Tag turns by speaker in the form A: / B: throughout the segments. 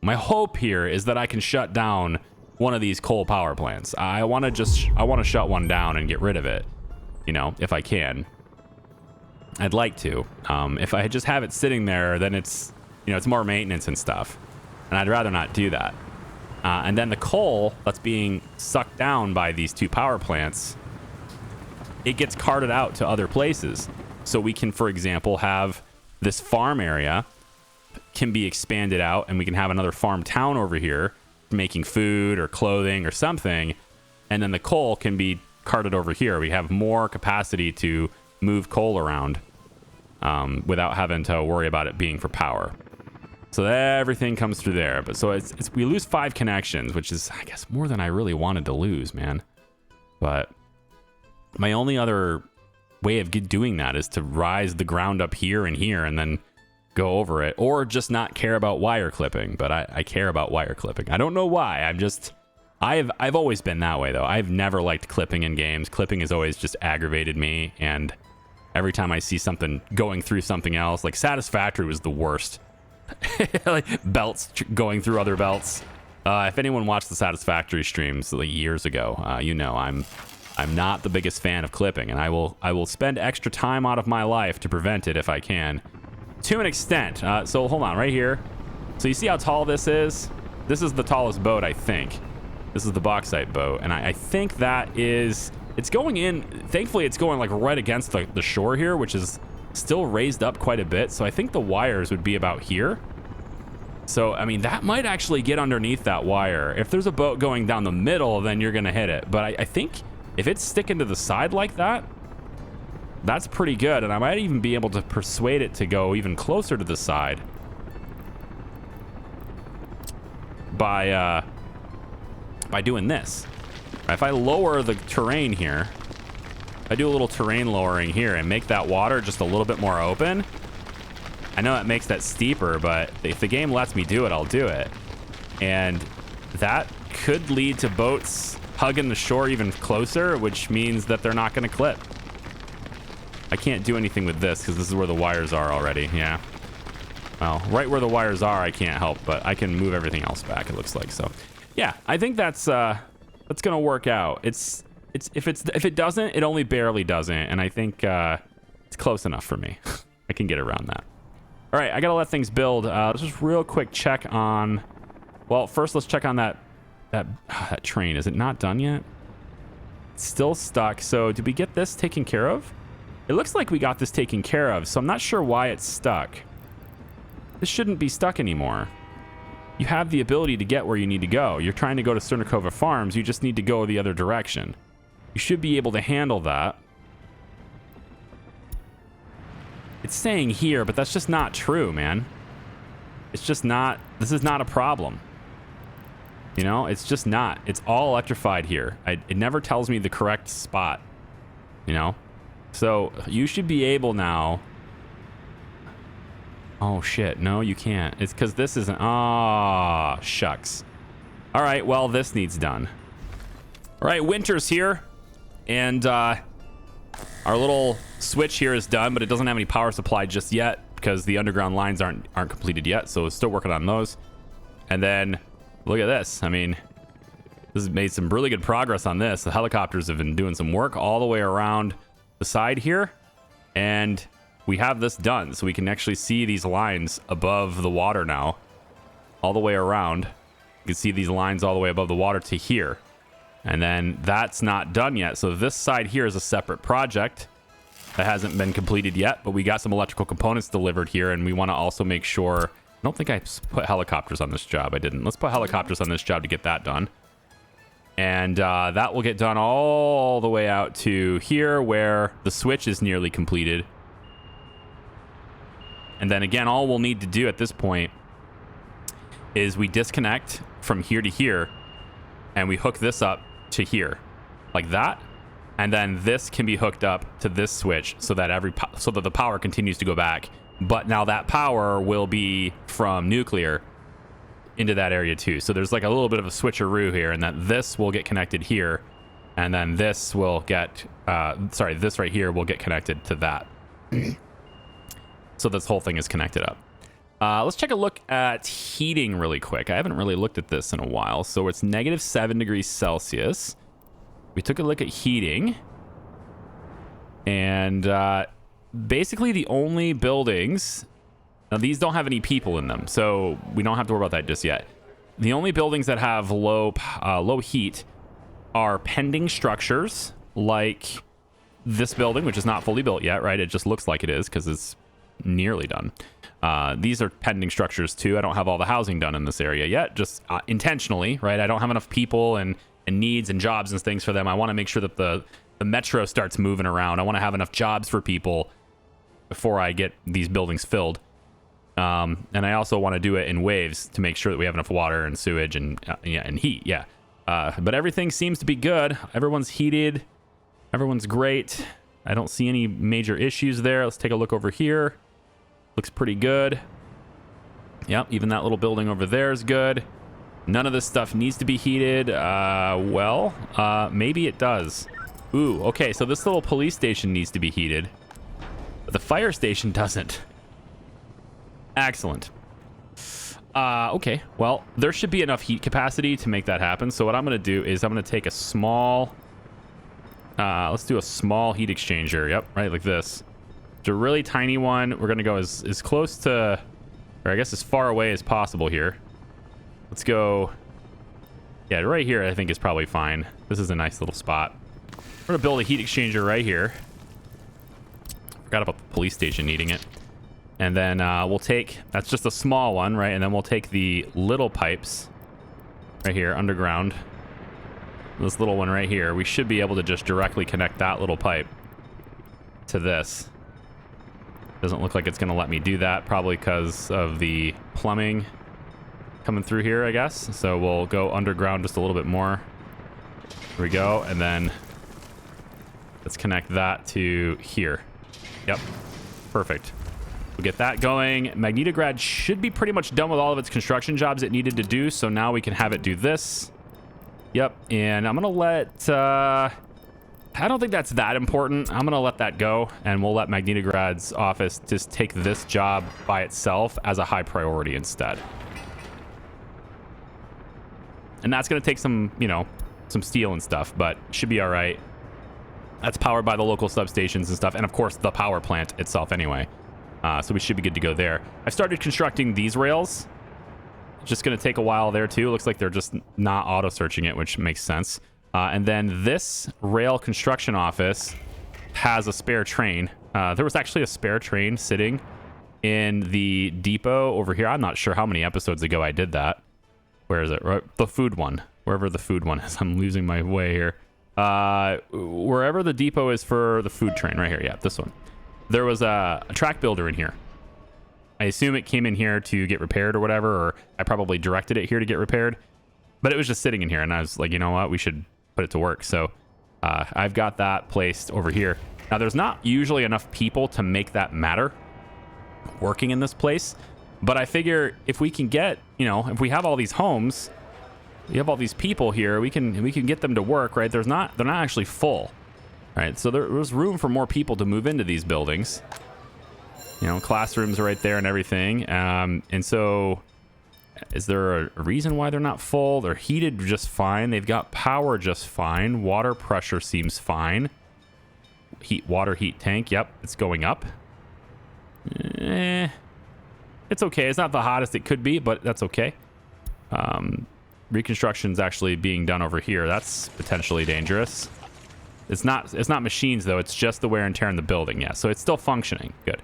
A: My hope here is that I can shut down one of these coal power plants. I want to shut one down and get rid of it, you know, if I can. I'd like to. If I just have it sitting there, then it's, you know, it's more maintenance and stuff. And I'd rather not do that. And then the coal that's being sucked down by these two power plants, it gets carted out to other places. So we can, for example, have this farm area can be expanded out, and we can have another farm town over here making food or clothing or something. And then the coal can be carted over here. We have more capacity to move coal around without having to worry about it being for power. So everything comes through there. But so it's we lose 5 connections, which is, I guess, more than I really wanted to lose, man. But my only other way of doing that is to rise the ground up here and here and then go over it, or just not care about wire clipping. But I care about wire clipping. I don't know why. I've always been that way, though. I've never liked clipping in games. Clipping has always just aggravated me, and every time I see something going through something else, like Satisfactory was the worst. Like belts going through other belts. If anyone watched the Satisfactory streams like years ago, you know I'm not the biggest fan of clipping, and I will spend extra time out of my life to prevent it if I can, to an extent. So hold on, right here. So you see how tall this is? This is the tallest boat, I think. This is the bauxite boat, and I think that is, it's going in, thankfully it's going like right against the shore here, which is still raised up quite a bit. So I think the wires would be about here. So, I mean, that might actually get underneath that wire. If there's a boat going down the middle, then you're going to hit it. But I think if it's sticking to the side like that, that's pretty good. And I might even be able to persuade it to go even closer to the side by doing this. If I lower the terrain here, I do a little terrain lowering here and make that water just a little bit more open. I know that makes that steeper, but if the game lets me do it, I'll do it. And that could lead to boats hugging the shore even closer, which means that they're not going to clip. I can't do anything with this because this is where the wires are already. Yeah. Well, right where the wires are, I can't help, but I can move everything else back, it looks like. So, yeah, I think that's going to work out. If it doesn't, it only barely doesn't, and I think it's close enough for me. I can get around that. All right, I gotta let things build. Let's just real quick check on. Well, first let's check on that train. Is it not done yet? It's still stuck. So did we get this taken care of? It looks like we got this taken care of. So I'm not sure why it's stuck. This shouldn't be stuck anymore. You have the ability to get where you need to go. You're trying to go to Cernakova Farms. You just need to go the other direction. You should be able to handle that. It's saying here, but that's just not true, man. It's just not. This is not a problem. You know, it's just not. It's all electrified here. It never tells me the correct spot. You know? So you should be able now. Oh, shit. No, you can't. It's because this isn't. Ah, shucks. All right, well, this needs done. All right, winter's here. And our little switch here is done, but it doesn't have any power supply just yet because the underground lines aren't completed yet. So we're still working on those. And then look at this. I mean, this has made some really good progress on this. The helicopters have been doing some work all the way around the side here. And we have this done. So we can actually see these lines above the water now, all the way around. You can see these lines all the way above the water to here. And then that's not done yet. So this side here is a separate project that hasn't been completed yet, but we got some electrical components delivered here, and we want to also make sure. I don't think I put helicopters on this job. I didn't. Let's put helicopters on this job to get that done. And that will get done all the way out to here where the switch is nearly completed. And then again, all we'll need to do at this point is we disconnect from here to here, and we hook this up to here like that, and then this can be hooked up to this switch so that the power continues to go back, but now that power will be from nuclear into that area too. So there's like a little bit of a switcheroo here, and that this will get connected here, and then this will get this right here will get connected to that. So this whole thing is connected up. Let's take a look at heating really quick. I haven't really looked at this in a while. So it's -7 degrees Celsius. We took a look at heating. And basically the only buildings... Now, these don't have any people in them, so we don't have to worry about that just yet. The only buildings that have low heat are pending structures, like this building, which is not fully built yet, right? It just looks like it is because it's nearly done. These are pending structures too. I don't have all the housing done in this area yet, just intentionally, right? I don't have enough people and needs and jobs and things for them. I want to make sure that the metro starts moving around. I want to have enough jobs for people before I get these buildings filled. And I also want to do it in waves to make sure that we have enough water and sewage and heat. Yeah. But everything seems to be good. Everyone's heated. Everyone's great. I don't see any major issues there. Let's take a look over here. Looks pretty good. Yep, even that little building over there is good. None of this stuff needs to be heated. Maybe it does. Ooh, okay, so this little police station needs to be heated, but the fire station doesn't. Excellent. Okay, well, there should be enough heat capacity to make that happen. So what I'm going to do is I'm going to take a small... let's do a small heat exchanger. Yep, right, like this. It's a really tiny one. We're going to go as close to... or I guess as far away as possible here. Let's go... yeah, right here I think is probably fine. This is a nice little spot. We're going to build a heat exchanger right here. Forgot about the police station needing it. And then we'll take... that's just a small one, right? And then we'll take the little pipes right here underground. This little one right here. We should be able to just directly connect that little pipe to this. Doesn't look like it's going to let me do that, probably because of the plumbing coming through here, I guess. So we'll go underground just a little bit more. Here we go. And then let's connect that to here. Yep. Perfect. We'll get that going. Magnitograd should be pretty much done with all of its construction jobs it needed to do. So now we can have it do this. Yep. And I'm going to let... I don't think that's that important. I'm going to let that go, and we'll let Magnitograd's office just take this job by itself as a high priority instead. And that's going to take some, you know, some steel and stuff, but should be all right. That's powered by the local substations and stuff, and of course the power plant itself anyway. So we should be good to go there. I started constructing these rails. It's just going to take a while there too. It looks like they're just not auto-searching it, which makes sense. And then this rail construction office has a spare train. There was actually a spare train sitting in the depot over here. I'm not sure how many episodes ago I did that. Where is it? The food one. Wherever the food one is. I'm losing my way here. Wherever the depot is for the food train. Right here. Yeah, this one. There was a track builder in here. I assume it came in here to get repaired or whatever, or I probably directed it here to get repaired. But it was just sitting in here, and I was like, you know what? We should put it to work. So I've got that placed over here. Now, there's not usually enough people to make that matter working in this place. But I figure if we can get, you know, if we have all these homes, we have all these people here, we can get them to work, right? They're not actually full, right? So there's room for more people to move into these buildings. You know, classrooms are right there and everything. And so is there a reason why they're not full? They're heated just fine. They've got power just fine. Water pressure seems fine. Water heat tank. Yep, it's going up. It's okay. It's not the hottest it could be, but that's okay. Reconstruction's actually being done over here. That's potentially dangerous. It's not machines though. It's just the wear and tear in the building. Yeah, so it's still functioning. Good.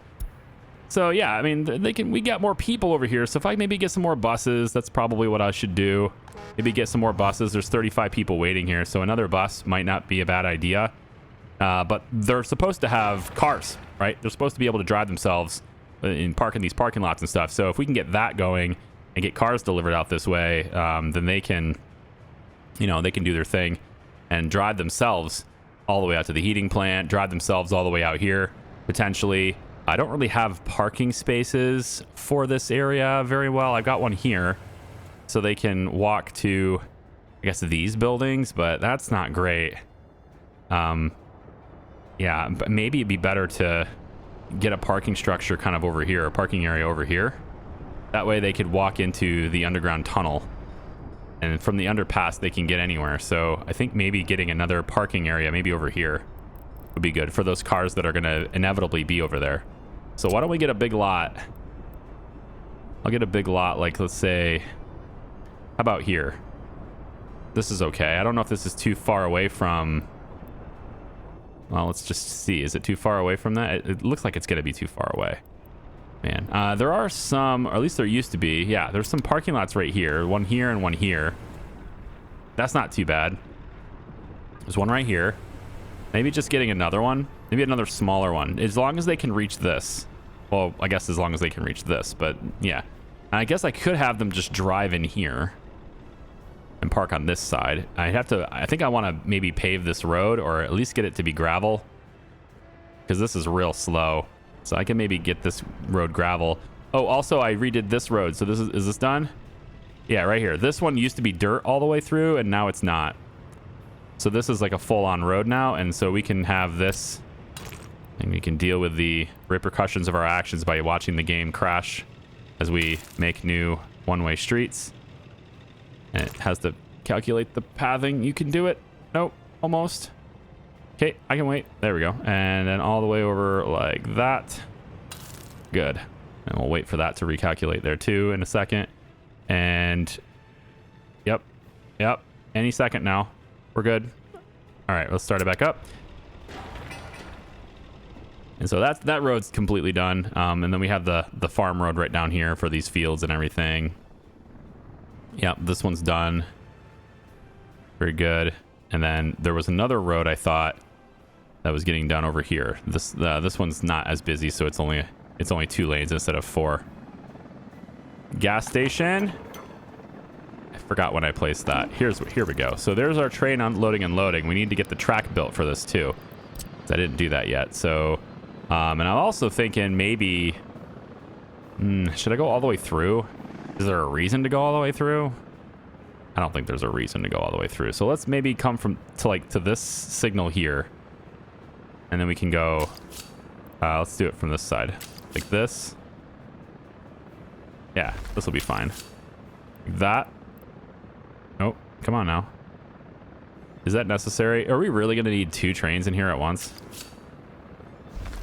A: So yeah, I mean, we got more people over here. So if I maybe get some more buses, that's probably what I should do. Maybe get some more buses. There's 35 people waiting here, so another bus might not be a bad idea. But they're supposed to have cars, right? They're supposed to be able to drive themselves in these parking lots and stuff. So if we can get that going and get cars delivered out this way, then they can, you know, they can do their thing and drive themselves all the way out to the heating plant, drive themselves all the way out here, potentially. I don't really have parking spaces for this area very well. I've got one here, so they can walk to, I guess, these buildings, but that's not great. Yeah, but maybe it'd be better to get a parking structure kind of over here, a parking area over here. That way they could walk into the underground tunnel. And from the underpass, they can get anywhere. So I think maybe getting another parking area, maybe over here, would be good for those cars that are going to inevitably be over there. So why don't we get a big lot? I'll get a big lot, like, let's say, how about here? This is okay. I don't know if this is too far away from... Well, let's just see. Is it too far away from that? It looks like it's going to be too far away. Man, there are some, or at least there used to be. Yeah, there's some parking lots right here. One here and one here. That's not too bad. There's one right here. Maybe just getting another one. Maybe another smaller one. As long as they can reach this. Well, I guess as long as they can reach this. But, yeah. I guess I could have them just drive in here. And park on this side. I think I want to maybe pave this road. Or at least get it to be gravel. Because this is real slow. So I can maybe get this road gravel. Oh, also I redid this road. So is this done? Yeah, right here. This one used to be dirt all the way through, and now it's not. So this is like a full-on road now, and so we can have this, and we can deal with the repercussions of our actions by watching the game crash as we make new one-way streets. And it has to calculate the pathing. You can do it. Nope, almost. Okay, I can wait. There we go. And then all the way over like that. Good. And we'll wait for that to recalculate there too in a second. And yep. Any second now. We're good. All right, let's start it back up. And so that road's completely done. And then we have the farm road right down here for these fields and everything. Yep, this one's done. Very good. And then there was another road I thought that was getting done over here. This one's not as busy, so it's only 2 lanes instead of 4. Gas station. I forgot when I placed that. Here we go. So there's our train unloading and loading. We need to get the track built for this too. I didn't do that yet. So, and I'm also thinking maybe, should I go all the way through? Is there a reason to go all the way through? I don't think there's a reason to go all the way through. So let's maybe come to this signal here. And then we can go, let's do it from this side. Like this. Yeah, this will be fine. Like that. Oh, come on now. Is that necessary? Are we really going to need 2 trains in here at once?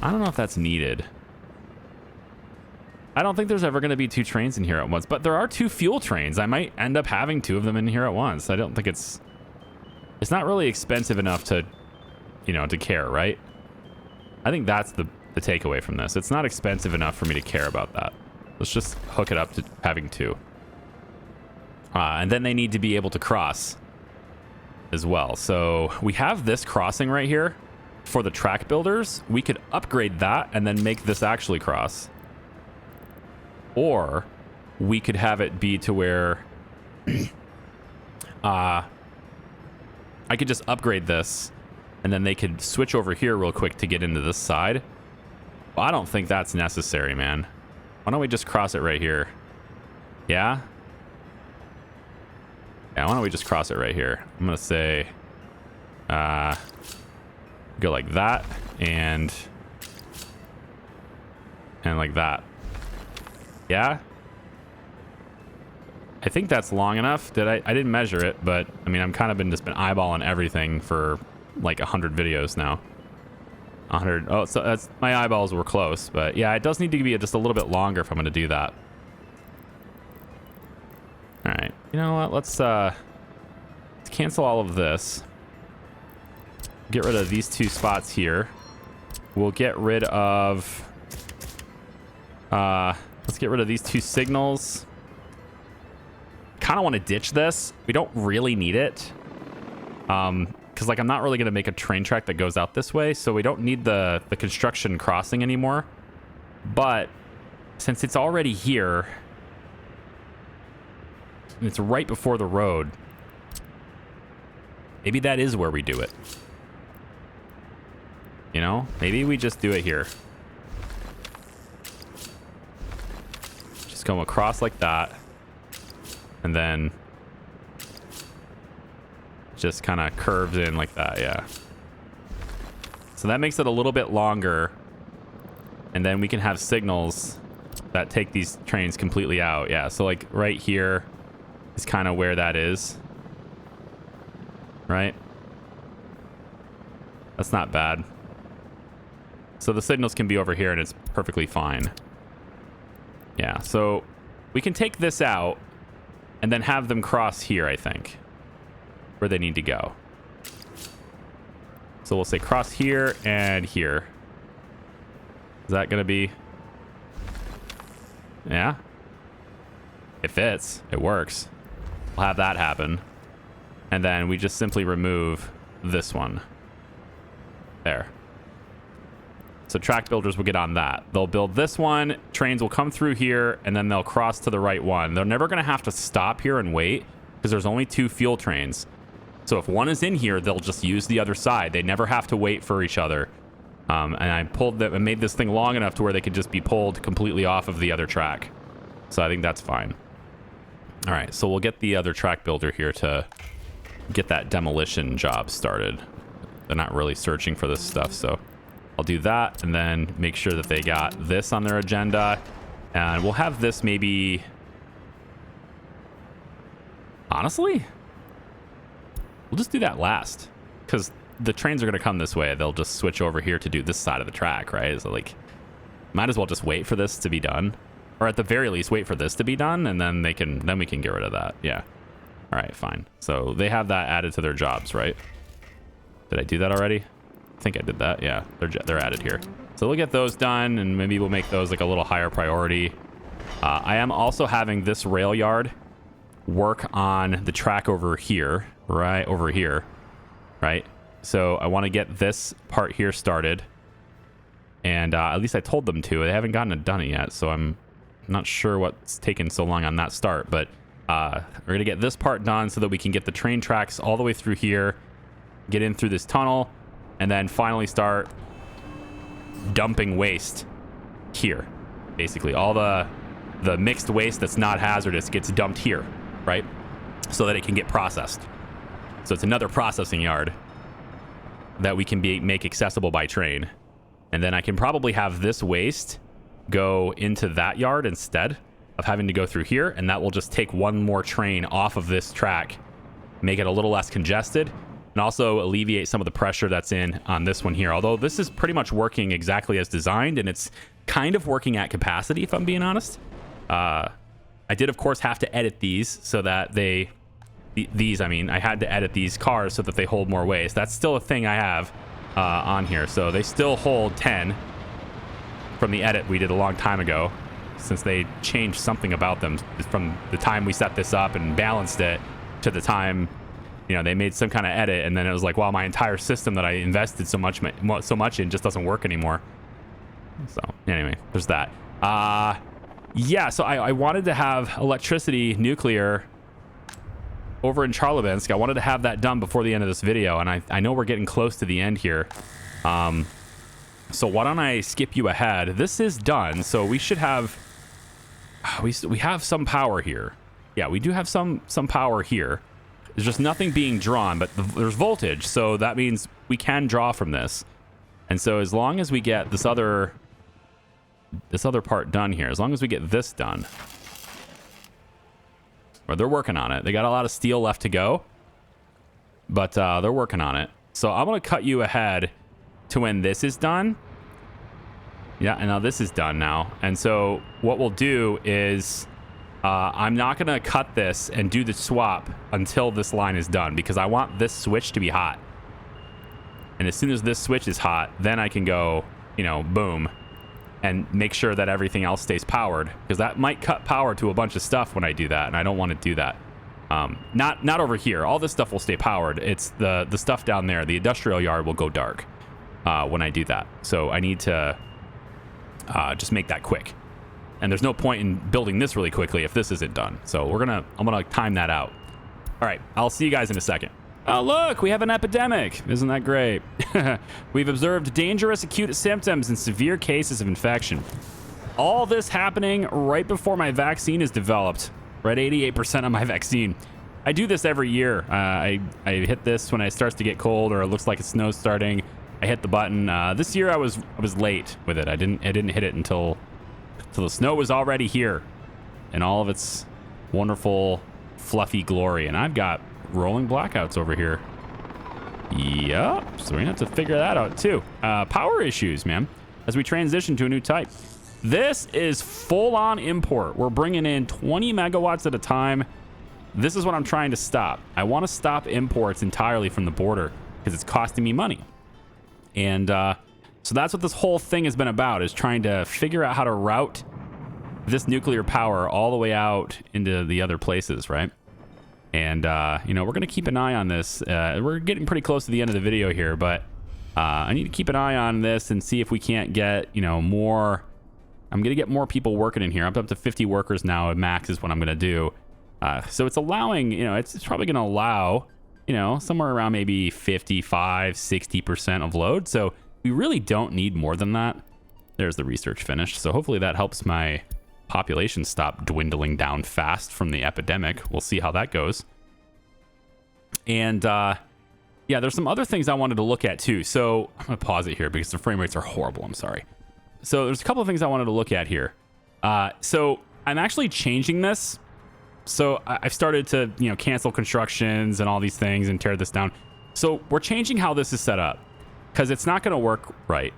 A: I don't know if that's needed. I don't think there's ever going to be 2 trains in here at once, but there are 2 fuel trains. I might end up having 2 of them in here at once. I don't think it's not really expensive enough to, to care, right? I think that's the takeaway from this. It's not expensive enough for me to care about that. Let's just hook it up to having 2. And then they need to be able to cross as well. So we have this crossing right here for the track builders. We could upgrade that and then make this actually cross. Or we could have it be to where I could just upgrade this and then they could switch over here real quick to get into this side. Well, I don't think that's necessary, man. Why don't we just cross it right here? Yeah? Yeah, why don't we just cross it right here? I'm going to say go like that and like that. Yeah? I think that's long enough. I didn't measure it, but I mean, I'm kind of just been eyeballing everything for like 100 videos now. 100. Oh, so that's my eyeballs were close, but yeah, it does need to be just a little bit longer if I'm going to do that. All right. You know what? Let's cancel all of this. Get rid of these 2 spots here. We'll get rid of let's get rid of these 2 signals. Kind of want to ditch this. We don't really need it. Because like I'm not really going to make a train track that goes out this way, so we don't need the construction crossing anymore. But since it's already here, and it's right before the road, maybe that is where we do it. Maybe we just do it here. Just go across like that. And then just kind of curves in like that, yeah. So that makes it a little bit longer. And then we can have signals that take these trains completely out. Yeah, so like right here is kind of where that is. Right? That's not bad. So the signals can be over here and it's perfectly fine. Yeah, so we can take this out and then have them cross here, I think, where they need to go. So we'll say cross here and here. Is that going to be... Yeah. It fits. It works. We'll have that happen. And then we just simply remove this one. There. So track builders will get on that. They'll build this one. Trains will come through here, and then they'll cross to the right one. They're never going to have to stop here and wait because there's only 2 fuel trains. So if one is in here, they'll just use the other side. They never have to wait for each other. And I made this thing long enough to where they could just be pulled completely off of the other track. So I think that's fine. All right, so we'll get the other track builder here to get that demolition job started. They're not really searching for this stuff, so I'll do that and then make sure that they got this on their agenda. And we'll have this maybe... Honestly, we'll just do that last because the trains are going to come this way. They'll just switch over here to do this side of the track, right? So like, might as well just wait for this to be done, or at the very least wait for this to be done, and then we can get rid of that. Yeah. All right, fine. So they have that added to their jobs, right? Did I do that already? I think I did that. Yeah, they're added here. So we'll get those done, and maybe we'll make those like a little higher priority. I am also having this rail yard work on the track over here, right over here, right? So I want to get this part here started, and at least I told them to. They haven't gotten it done yet, so I'm not sure what's taken so long on that start, but we're going to get this part done so that we can get the train tracks all the way through here, get in through this tunnel, and then finally start dumping waste here. Basically, all the mixed waste that's not hazardous gets dumped here, right? So that it can get processed. So it's another processing yard that we can make accessible by train. And then I can probably have this waste go into that yard instead of having to go through here, and that will just take one more train off of this track, make it a little less congested, and also alleviate some of the pressure that's in on this one here. Although this is pretty much working exactly as designed, and it's kind of working at capacity, if I'm being honest. I did, of course, have to edit these so that I had to edit these cars so that they hold more waste. That's still a thing I have on here. So they still hold 10 from the edit we did a long time ago, since they changed something about them from the time we set this up and balanced it to the time, you know, they made some kind of edit, and then it was like, wow, my entire system that I invested so much in just doesn't work anymore. So anyway, there's that. Yeah, so I wanted to have electricity, nuclear over in Charlevinsk. I wanted to have that done before the end of this video, and I know we're getting close to the end here. So why don't I skip you ahead? This is done, so we should have... We have some power here. Yeah, we do have some power here. There's just nothing being drawn, but there's voltage, so that means we can draw from this. And so as long as we get this other part done here, as long as we get this done, or they're working on it. They got a lot of steel left to go, but they're working on it. So I'm going to cut you ahead to when this is done. Yeah, and now this is done now. And so what we'll do is I'm not going to cut this and do the swap until this line is done, because I want this switch to be hot. And as soon as this switch is hot, then I can go, you know, boom, and make sure that everything else stays powered, because that might cut power to a bunch of stuff when I do that, and I don't want to do that. Not over here. All this stuff will stay powered. It's the stuff down there. The industrial yard will go dark when I do that. So I need to just make that quick. And there's no point in building this really quickly if this isn't done. So I'm gonna time that out. All right, I'll see you guys in a second. Oh, look, we have an epidemic. Isn't that great? We've observed dangerous acute symptoms and severe cases of infection. All this happening right before my vaccine is developed. We're at 88% on my vaccine. I do this every year. I hit this when it starts to get cold or it looks like it's snow starting. I hit the button. This year I was late with it. I didn't hit it until So the snow is already here in all of its wonderful, fluffy glory. And I've got rolling blackouts over here. Yup. So we have to figure that out too. Power issues, man, as we transition to a new type. This is full-on import. We're bringing in 20 megawatts at a time. This is what I'm trying to stop. I want to stop imports entirely from the border because it's costing me money. And so that's what this whole thing has been about, is trying to figure out how to route this nuclear power all the way out into the other places, right? And, you know, we're going to keep an eye on this. We're getting pretty close to the end of the video here, but I need to keep an eye on this and see if we can't get, you know, more. I'm going to get more people working in here. I'm up to 50 workers now. Max is what I'm going to do. So it's allowing, you know, it's probably going to allow, you know, somewhere around maybe 55, 60% of load. So we really don't need more than that. There's the research finished. So hopefully that helps my population stop dwindling down fast from the epidemic. We'll see how that goes. And yeah, there's some other things I wanted to look at too. So I'm going to pause it here because the frame rates are horrible. I'm sorry. So there's a couple of things I wanted to look at here. So I'm actually changing this. So I've started to, you know, cancel constructions and all these things and tear this down. So we're changing how this is set up because it's not going to work right?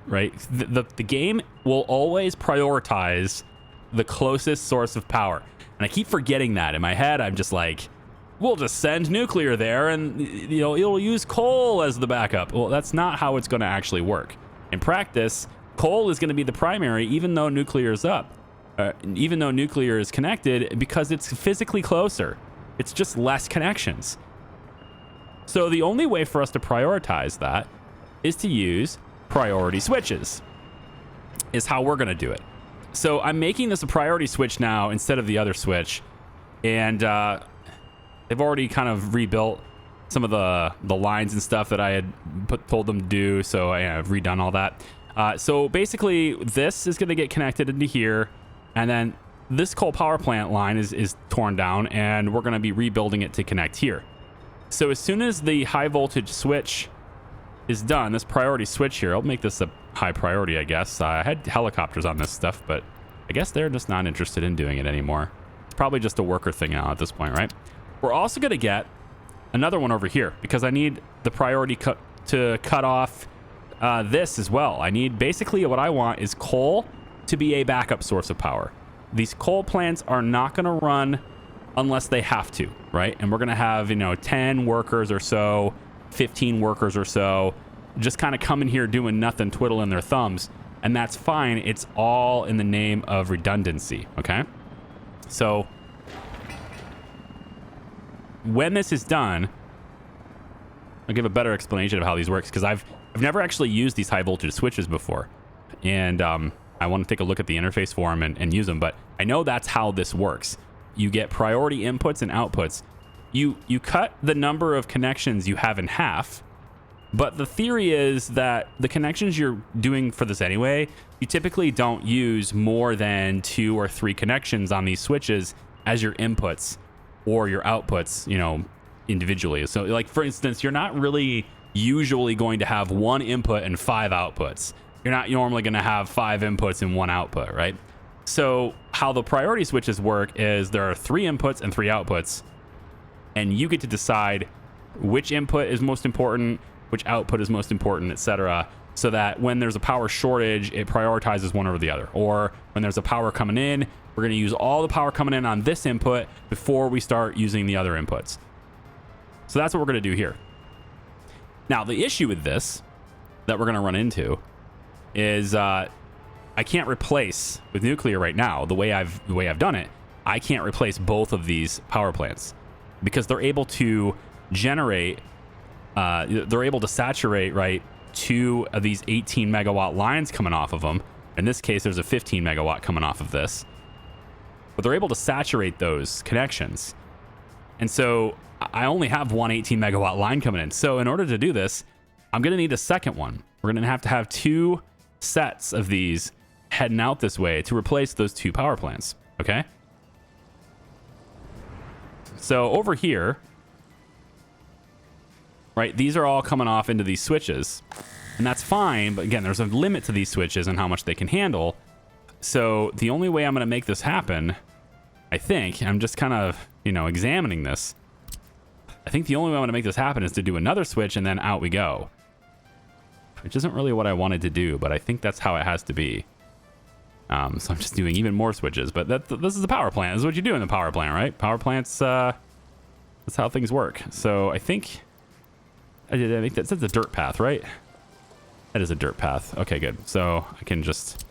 A: The game will always prioritize the closest source of power. And I keep forgetting that. In my head, I'm just like, we'll just send nuclear there and, you know, it'll use coal as the backup. Well, that's not how it's going to actually work. In practice, coal is going to be the primary, even though nuclear is up. Even though nuclear is connected, because it's physically closer. It's just less connections. So the only way for us to prioritize that is to use priority switches, is how we're going to do it. So I'm making this a priority switch now instead of the other switch. And they've already kind of rebuilt some of the lines and stuff that I had told them to do. So I've redone all that. So basically, this is going to get connected into here. And then this coal power plant line is torn down, and we're going to be rebuilding it to connect here. So as soon as the high voltage switch is done, this priority switch here, I'll make this a high priority, I guess. I had helicopters on this stuff, but I guess they're just not interested in doing it anymore. It's probably just a worker thing now at this point, right? We're also going to get another one over here because I need the priority to cut off this as well. I need, basically what I want is coal to be a backup source of power. These coal plants are not going to run unless they have to, right? And we're going to have, you know, 10 workers or so, 15 workers or so, just kind of coming here doing nothing, twiddling their thumbs. And that's fine. It's all in the name of redundancy, okay? So when this is done, I'll give a better explanation of how these works, because I've never actually used these high voltage switches before. And I want to take a look at the interface for them and use them, but I know that's how this works. You get priority inputs and outputs. You cut the number of connections you have in half, but the theory is that the connections you're doing for this anyway, you typically don't use more than 2 or 3 connections on these switches as your inputs or your outputs, you know, individually. So like, for instance, you're not really usually going to have 1 input and 5 outputs. You're not normally going to have 5 inputs and 1 output, right? So how the priority switches work is there are 3 inputs and 3 outputs, and you get to decide which input is most important, which output is most important, etc. So that when there's a power shortage, it prioritizes one over the other. Or when there's a power coming in, we're going to use all the power coming in on this input before we start using the other inputs. So that's what we're going to do here. Now, the issue with this that we're going to run into is I can't replace with nuclear right now. The way I've done it, I can't replace both of these power plants because they're able to generate, they're able to saturate, right, 2 of these 18 megawatt lines coming off of them. In this case, there's a 15 megawatt coming off of this, but they're able to saturate those connections. And so I only have one 18 megawatt line coming in. So in order to do this, I'm going to need a second one. We're going to have 2 sets of these heading out this way to replace those 2 power plants. Okay. So over here, right, these are all coming off into these switches, and that's fine. But again, there's a limit to these switches and how much they can handle. So the only way I'm going to make this happen, I think, I'm just kind of, you know, examining this. I think the only way I'm going to make this happen is to do another switch and then out we go. Which isn't really what I wanted to do, but I think that's how it has to be. So I'm just doing even more switches, but this is the power plant. This is what you do in the power plant, right? Power plants, that's how things work. So I think I think that's a dirt path, right? That is a dirt path. Okay, good. So I can just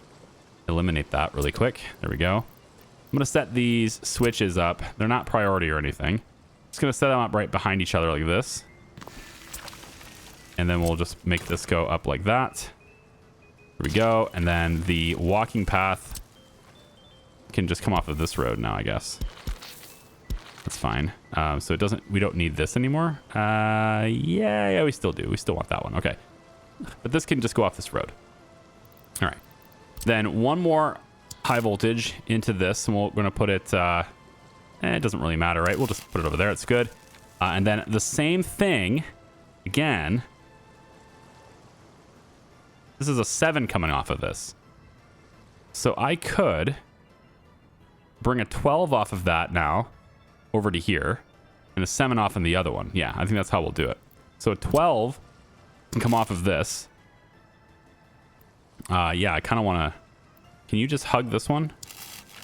A: eliminate that really quick. There we go. I'm going to set these switches up. They're not priority or anything. Just going to set them up right behind each other like this. And then we'll just make this go up like that. Here we go. And then the walking path can just come off of this road now, I guess. That's fine. So it doesn't, we don't need this anymore. Yeah, we still do. We still want that one. Okay. But this can just go off this road. All right. Then one more high voltage into this, and we're going to put it, it doesn't really matter, right? We'll just put it over there. It's good. And then the same thing again. This is a 7 coming off of this. So I could bring a 12 off of that now over to here and a 7 off in the other one. Yeah, I think that's how we'll do it. So a 12 can come off of this. Yeah, I kind of want to... Can you just hug this one?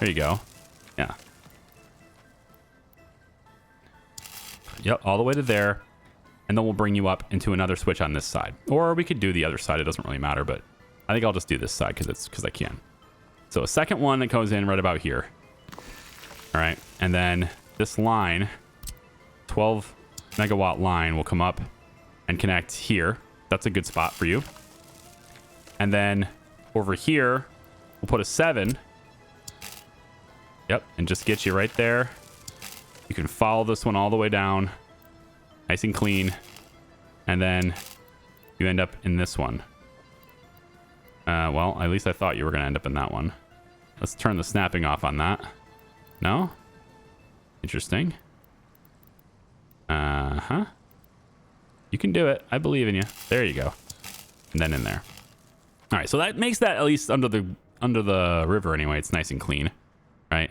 A: There you go. Yeah. Yep, all the way to there. And then we'll bring you up into another switch on this side. Or we could do the other side. It doesn't really matter, but I think I'll just do this side because I can. So a second one that goes in right about here. All right. And then this line, 12 megawatt line, will come up and connect here. That's a good spot for you. And then over here, we'll put a 7. Yep. And just get you right there. You can follow this one all the way down. Nice and clean. And then you end up in this one. Well, at least I thought you were going to end up in that one. Let's turn the snapping off on that. No? Interesting. Uh-huh. You can do it. I believe in you. There you go. And then in there. All right, so that makes that at least under the river anyway. It's nice and clean, right?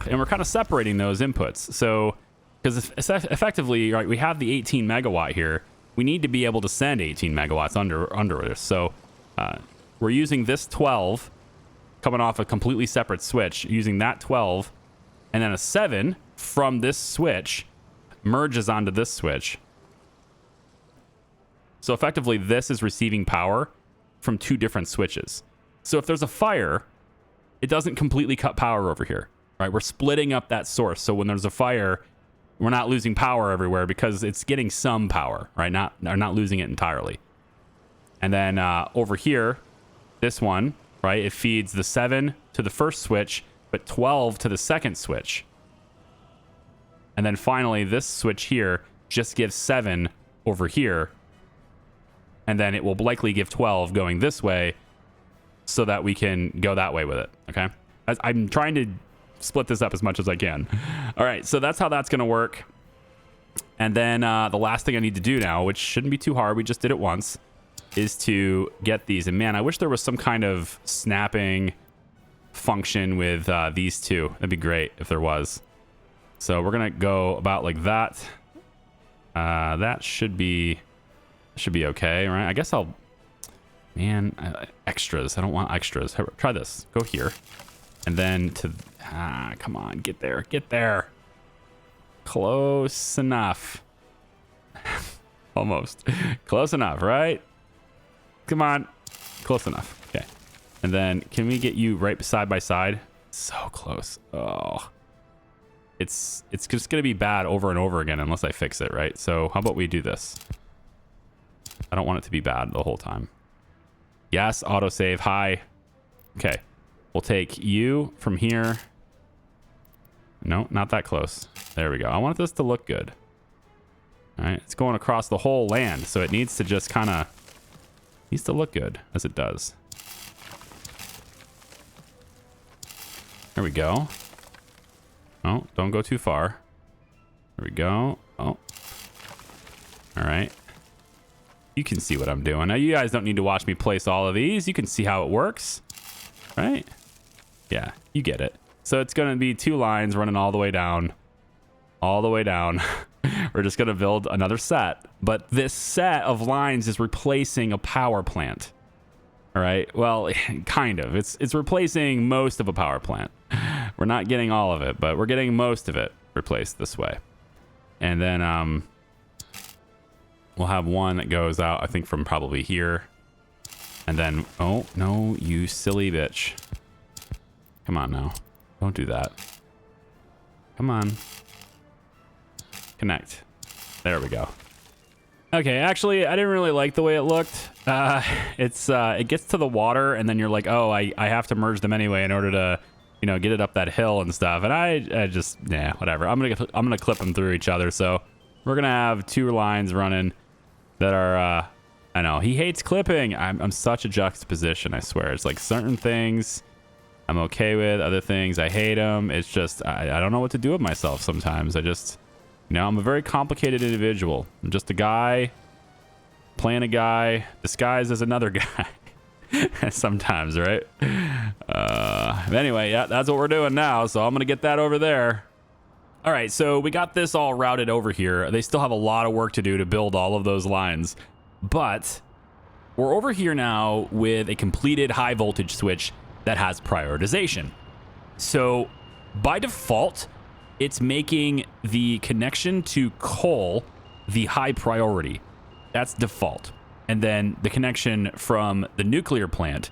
A: And we're kind of separating those inputs. So... Because effectively, right, we have the 18 megawatt here. We need to be able to send 18 megawatts under this. So we're using this 12 coming off a completely separate switch, using that 12, and then a 7 from this switch merges onto this switch. So effectively, this is receiving power from 2 different switches. So if there's a fire, it doesn't completely cut power over here, right? We're splitting up that source. So when there's a fire... We're not losing power everywhere because it's getting some power, right? Not losing it entirely. And then over here, this one, right? It feeds the 7 to the first switch, but 12 to the second switch. And then finally, this switch here just gives 7 over here. And then it will likely give 12 going this way so that we can go that way with it, okay? I'm trying to... split this up as much as I can. All right, so that's how that's going to work. And then the last thing I need to do now, which shouldn't be too hard, we just did it once, is to get these. And man, I wish there was some kind of snapping function with these two. That'd be great if there was. So we're going to go about like that. That should be okay, right? I guess I'll... Man, extras. I don't want extras. Try this. Go here. And then to... come on, get there. Get there. Close enough. Almost. Close enough, right? Come on. Close enough. Okay. And then can we get you right side by side? So close. Oh. It's just going to be bad over and over again unless I fix it, right? So how about we do this? I don't want it to be bad the whole time. Yes, autosave. Hi. Okay. We'll take you from here. No, not that close. There we go. I want this to look good. All right. It's going across the whole land, so it needs to just kind of... needs to look good, as it does. There we go. Oh, don't go too far. There we go. Oh. All right. You can see what I'm doing. Now, you guys don't need to watch me place all of these. You can see how it works. right? Yeah, you get it. So it's going to be 2 lines running all the way down. All the way down. We're just going to build another set. But this set of lines is replacing a power plant. All right. Well, kind of. It's replacing most of a power plant. We're not getting all of it, but we're getting most of it replaced this way. And then we'll have one that goes out, I think, from probably here. And then, oh, no, you silly bitch. Come on now. Don't do that. Come on. Connect. There we go. Okay, actually, I didn't really like the way it looked. It gets to the water, and then you're like, oh, I have to merge them anyway in order to, you know, get it up that hill and stuff. And I just, yeah, whatever. I'm gonna clip them through each other. So we're gonna have 2 lines running that are, I know he hates clipping. I'm such a juxtaposition. I swear. It's like certain things I'm okay with, other things I hate them. It's just I don't know what to do with myself sometimes. I just. You know, I'm a very complicated individual. I'm just a guy playing a guy disguised as another guy sometimes, right? Anyway, yeah, that's what we're doing now. So I'm going to get that over there. All right, so we got this all routed over here. They still have a lot of work to do to build all of those lines. But we're over here now with a completed high voltage switch that has prioritization. So by default, it's making the connection to coal the high priority. That's default. And then the connection from the nuclear plant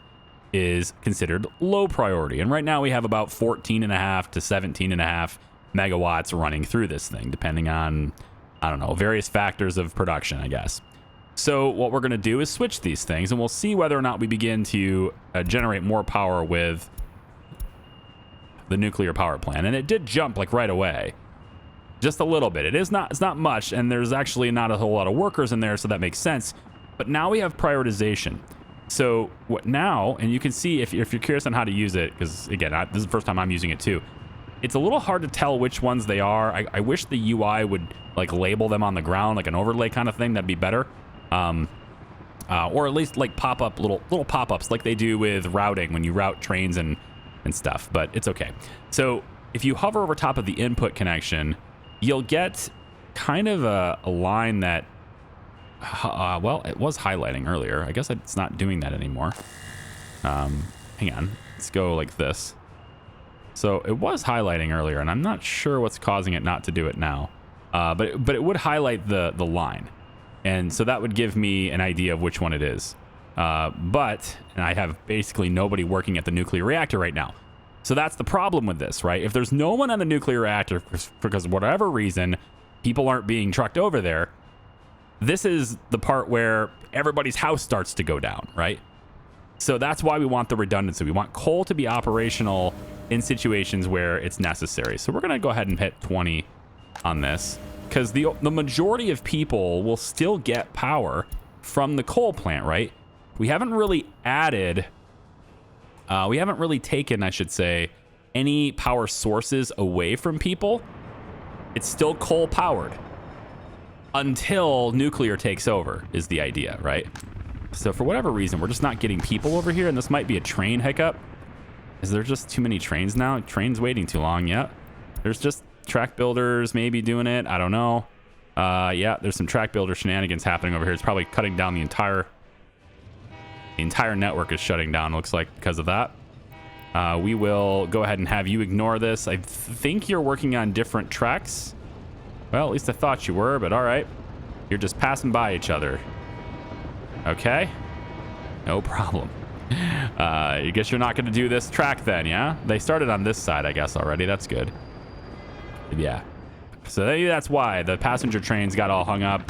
A: is considered low priority. And right now we have about 14.5 to 17.5 megawatts running through this thing, depending on, I don't know, various factors of production, I guess. So what we're going to do is switch these things, and we'll see whether or not we begin to generate more power with the nuclear power plant. And it did jump like right away, just a little bit. It's not much, and there's actually not a whole lot of workers in there, so that makes sense. But now we have prioritization. So what now, and you can see if you're curious on how to use it, because again, this is the first time I'm using it too. It's a little hard to tell which ones they are. I wish the UI would like label them on the ground, like an overlay kind of thing. That'd be better. Or at least like pop up little pop-ups like they do with routing when you route trains and stuff, but it's okay. So if you hover over top of the input connection, you'll get kind of a line that, well, it was highlighting earlier. I guess it's not doing that anymore. Hang on. Let's go like this. So it was highlighting earlier, and I'm not sure what's causing it not to do it now. But it would highlight the line. And so that would give me an idea of which one it is. And I have basically nobody working at the nuclear reactor right now. So that's the problem with this, right? If there's no one on the nuclear reactor because of whatever reason, people aren't being trucked over there, this is the part where everybody's house starts to go down, right? So that's why we want the redundancy. We want coal to be operational in situations where it's necessary. So we're going to go ahead and hit 20 on this because the majority of people will still get power from the coal plant, right? We haven't really added, we haven't really taken, I should say, any power sources away from people. It's still coal powered until nuclear takes over is the idea, right? So for whatever reason, we're just not getting people over here, and this might be a train hiccup. Is there just too many trains now? Trains waiting too long, yeah. There's just track builders maybe doing it, I don't know. Yeah, there's some track builder shenanigans happening over here. It's probably cutting down the entire network is shutting down, looks like, because of that. We will go ahead and have you ignore this. I think you're working on different tracks. Well, at least I thought you were, but all right. You're just passing by each other. Okay. No problem. I guess you're not going to do this track then, yeah? They started on this side, I guess, already. That's good. Yeah. So maybe that's why the passenger trains got all hung up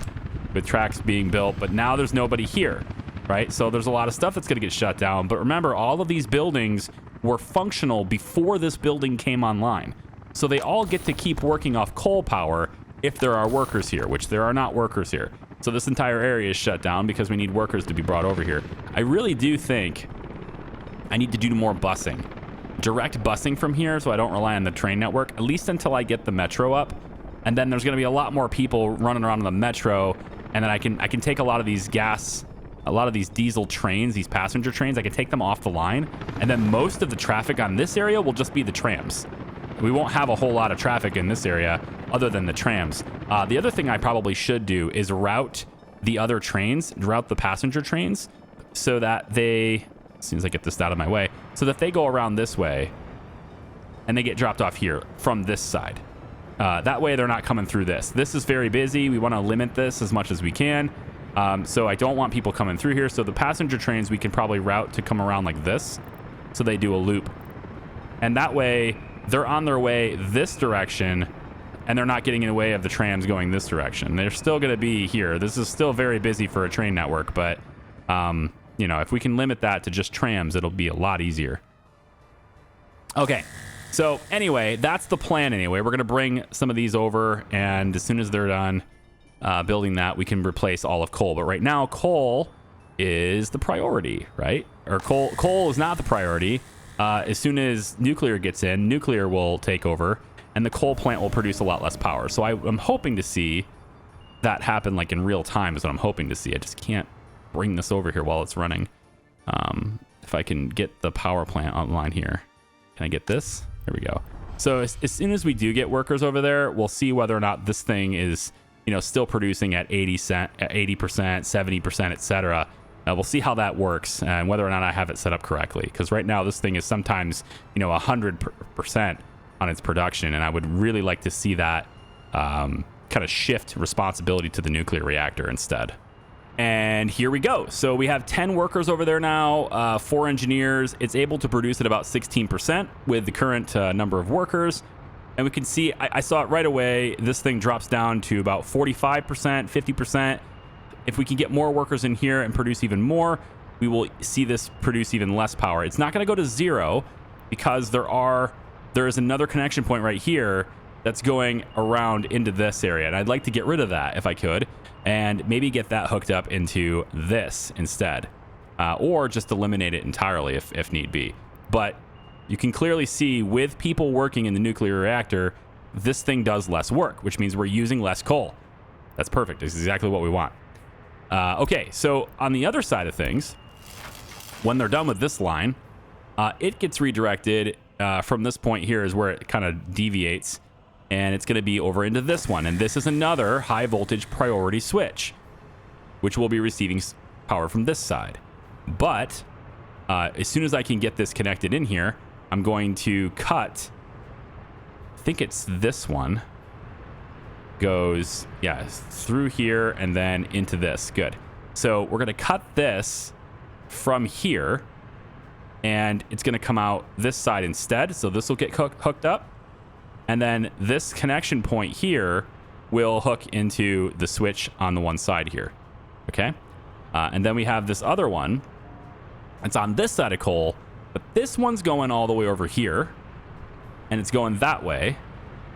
A: with tracks being built, but now there's nobody here, right? So there's a lot of stuff that's going to get shut down. But remember, all of these buildings were functional before this building came online. So they all get to keep working off coal power if there are workers here, which there are not workers here. So this entire area is shut down because we need workers to be brought over here. I really do think I need to do more busing. Direct busing from here so I don't rely on the train network, at least until I get the metro up. And then there's going to be a lot more people running around in the metro, and then I can take a lot of these gas a lot of these diesel trains, these passenger trains, I can take them off the line, and then most of the traffic on this area will just be the trams. We won't have a whole lot of traffic in this area other than the trams. The other thing I probably should do is route the other trains, route the passenger trains, so that they, as soon as I get this out of my way, so that they go around this way and they get dropped off here from this side. That way they're not coming through this. This is very busy. We want to limit this as much as we can. So I don't want people coming through here. So the passenger trains we can probably route to come around like this, so they do a loop. And that way they're on their way this direction, and they're not getting in the way of the trams going this direction. They're still going to be here. This is still very busy for a train network, but you know, if we can limit that to just trams, it'll be a lot easier. Okay. So anyway, that's the plan anyway. We're going to bring some of these over, and as soon as they're done building that, we can replace all of coal. But right now, coal is the priority, right? Or coal is not the priority. As soon as nuclear gets in, nuclear will take over, and the coal plant will produce a lot less power. So I'm hoping to see that happen like in real time is what I'm hoping to see. I just can't bring this over here while it's running. If I can get the power plant online here. Can I get this? There we go. So as soon as we do get workers over there, we'll see whether or not this thing is, you know, still producing at 80%, 70%, etc. We'll see how that works and whether or not I have it set up correctly. Because right now this thing is sometimes, you know, 100% on its production, and I would really like to see that kind of shift responsibility to the nuclear reactor instead. And here we go. So we have 10 workers over there now, 4 engineers. It's able to produce at about 16% with the current number of workers. And we can see, I saw it right away, this thing drops down to about 45%, 50%. If we can get more workers in here and produce even more, we will see this produce even less power. It's not going to go to 0 because there is another connection point right here that's going around into this area. And I'd like to get rid of that if I could, and maybe get that hooked up into this instead, or just eliminate it entirely if need be. But you can clearly see with people working in the nuclear reactor, this thing does less work, which means we're using less coal. That's perfect. This is exactly what we want. Okay, so on the other side of things, when they're done with this line, it gets redirected from this point here is where it kind of deviates, and it's going to be over into this one. And this is another high voltage priority switch, which will be receiving power from this side. But as soon as I can get this connected in here, I'm going to cut, I think it's this one, goes, yeah, through here and then into this. Good. So we're going to cut this from here, and it's going to come out this side instead. So this will get hooked up. And then this connection point here will hook into the switch on the one side here. Okay. And then we have this other one. It's on this side of coal, but this one's going all the way over here, and it's going that way.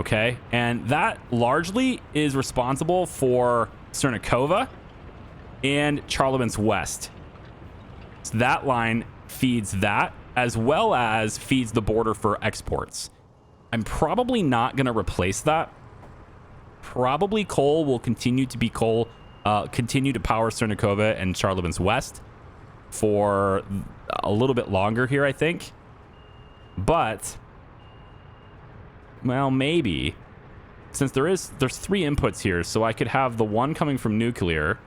A: Okay. And that largely is responsible for Cernakova and Charlemagne's West. So that line feeds that, as well as feeds the border for exports. I'm probably not going to replace that. Probably coal will continue to be coal, continue to power Cernakova and Charlemagne's West for a little bit longer here, I think. But, well, maybe, since there's 3 inputs here, so I could have the one coming from nuclear,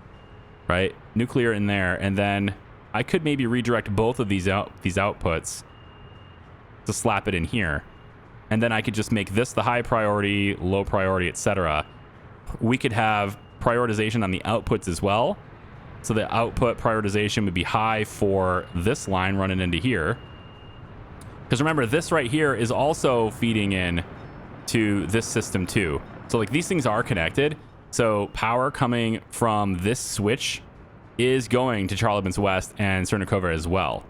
A: right? Nuclear in there, and then I could maybe redirect both of these outputs to slap it in here. And then I could just make this the high priority, low priority, etc. We could have prioritization on the outputs as well. So the output prioritization would be high for this line running into here. Because remember, this right here is also feeding in to this system too. So like these things are connected. So power coming from this switch is going to Charlemagne's West and Cernakova as well.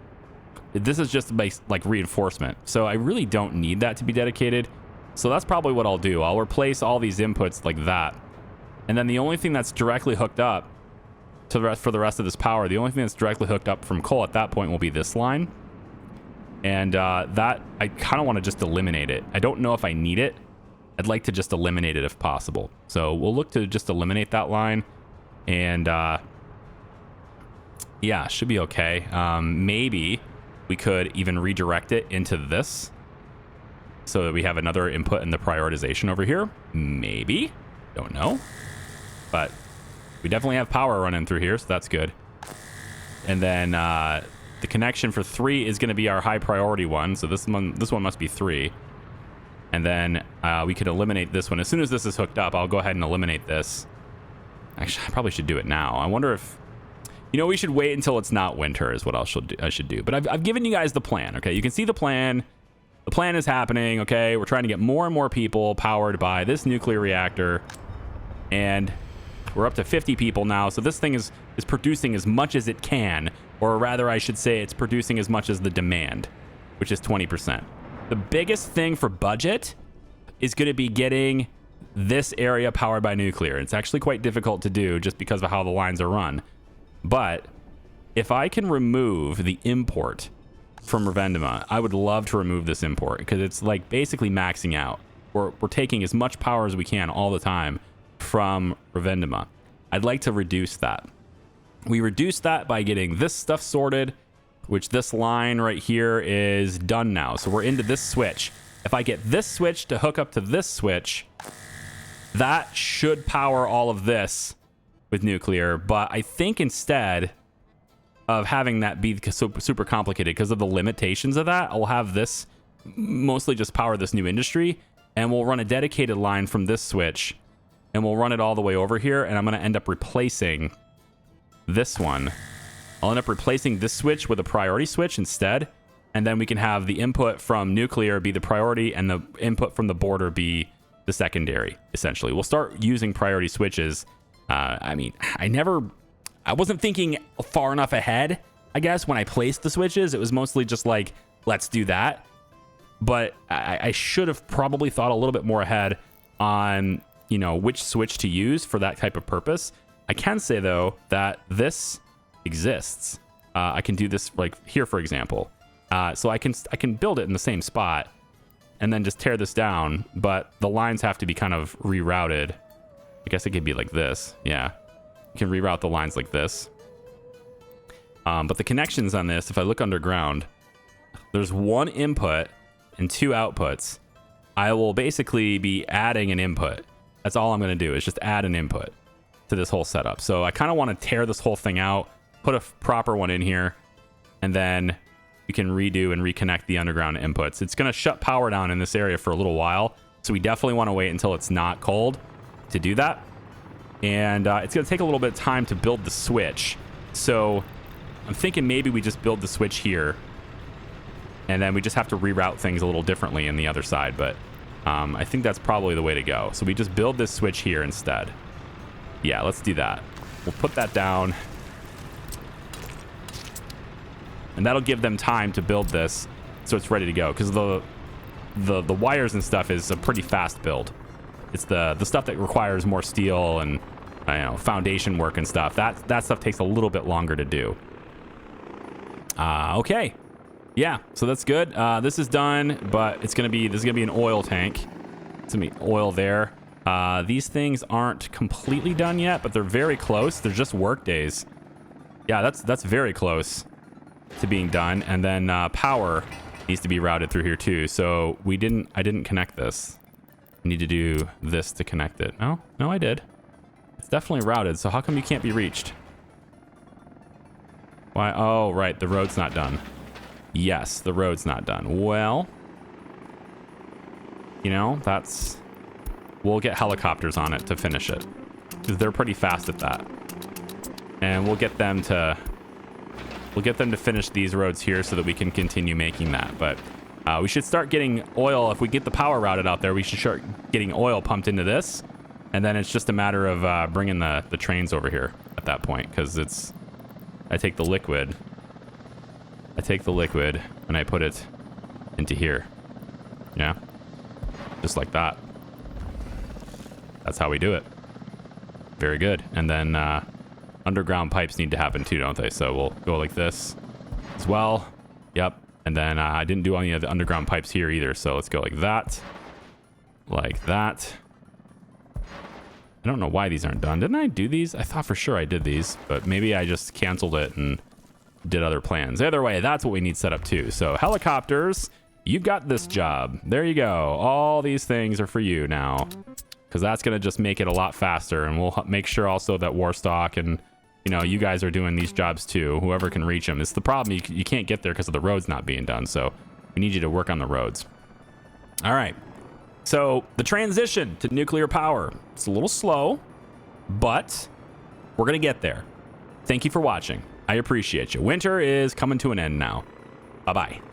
A: This is just like reinforcement. So I really don't need that to be dedicated. So that's probably what I'll do. I'll replace all these inputs like that. And then the only thing that's directly hooked up to for the rest of this power, the only thing that's directly hooked up from coal at that point will be this line. And that, I kind of want to just eliminate it. I don't know if I need it. I'd like to just eliminate it if possible. So we'll look to just eliminate that line. And Yeah, should be okay. Maybe we could even redirect it into this so that we have another input in the prioritization over here. Maybe. Don't know. But we definitely have power running through here, so that's good. And then the connection for 3 is going to be our high priority one. So this one must be 3. And then we could eliminate this one. As soon as this is hooked up, I'll go ahead and eliminate this. Actually, I probably should do it now. I wonder if... You know, we should wait until it's not winter is what I should do. But I've given you guys the plan, okay? You can see the plan. The plan is happening, okay? We're trying to get more and more people powered by this nuclear reactor. And we're up to 50 people now. So this thing is producing as much as it can. Or rather, I should say it's producing as much as the demand, which is 20%. The biggest thing for budget is going to be getting this area powered by nuclear. It's actually quite difficult to do just because of how the lines are run. But if I can remove the import from Revendima, I would love to remove this import because it's like basically maxing out. We're taking as much power as we can all the time from Revendima. I'd like to reduce that. We reduce that by getting this stuff sorted, which this line right here is done now. So we're into this switch. If I get this switch to hook up to this switch, that should power all of this with nuclear. But I think instead of having that be super complicated because of the limitations of that, I'll have this mostly just power this new industry, and we'll run a dedicated line from this switch, and we'll run it all the way over here, and I'm going to end up replacing this one. I'll end up replacing this switch with a priority switch instead, and then we can have the input from nuclear be the priority and the input from the border be the secondary, essentially. We'll start using priority switches. I mean, I wasn't thinking far enough ahead, I guess, when I placed the switches. It was mostly just like, let's do that. But I should have probably thought a little bit more ahead on, you know, which switch to use for that type of purpose. I can say, though, that this exists. I can do this like here, for example. So I can build it in the same spot and then just tear this down. But the lines have to be kind of rerouted. I guess it could be like this. Yeah. You can reroute the lines like this. But the connections on this, if I look underground, there's one input and 2 outputs. I will basically be adding an input. That's all I'm going to do is just add an input to this whole setup. So I kind of want to tear this whole thing out, put a proper one in here, and then we can redo and reconnect the underground inputs. It's going to shut power down in this area for a little while. So we definitely want to wait until it's not cold to do that. And it's going to take a little bit of time to build the switch. So I'm thinking maybe we just build the switch here, and then we just have to reroute things a little differently in the other side. But I think that's probably the way to go. So we just build this switch here instead. Yeah, let's do that. We'll put that down. And that'll give them time to build this so it's ready to go. Because the wires and stuff is a pretty fast build. It's the stuff that requires more steel and foundation work and stuff. That stuff takes a little bit longer to do. Okay. Yeah, so that's good. This is done, but this is gonna be an oil tank. It's gonna be oil there. These things aren't completely done yet, but they're very close. They're just work days. Yeah, that's very close to being done. And then power needs to be routed through here too. So I didn't connect this. I need to do this to connect it. No, I did. It's definitely routed. So how come you can't be reached? Why? Oh, right. The road's not done. Yes, the road's not done. Well, we'll get helicopters on it to finish it, because they're pretty fast at that. And we'll get them to finish these roads here so that we can continue making that. But we should start getting oil. If we get the power routed out there, we should start getting oil pumped into this. And then it's just a matter of bringing the trains over here at that point, because I take the liquid and I put it into here. Yeah. Just like that. That's how we do it. Very good. And then underground pipes need to happen too, don't they? So we'll go like this as well. Yep. And then I didn't do any of the underground pipes here either. So let's go like that. Like that. I don't know why these aren't done. Didn't I do these? I thought for sure I did these, but maybe I just canceled it and did other plans. Either way, that's what we need set up too. So helicopters, you've got this job. There you go. All these things are for you now, because that's going to just make it a lot faster. And we'll make sure also that Warstock and, you know, you guys are doing these jobs too. Whoever can reach them. It's the problem. You can't get there because of the roads not being done. So we need you to work on the roads. All right. So the transition to nuclear power, it's a little slow, but we're going to get there. Thank you for watching. I appreciate you. Winter is coming to an end now. Bye-bye.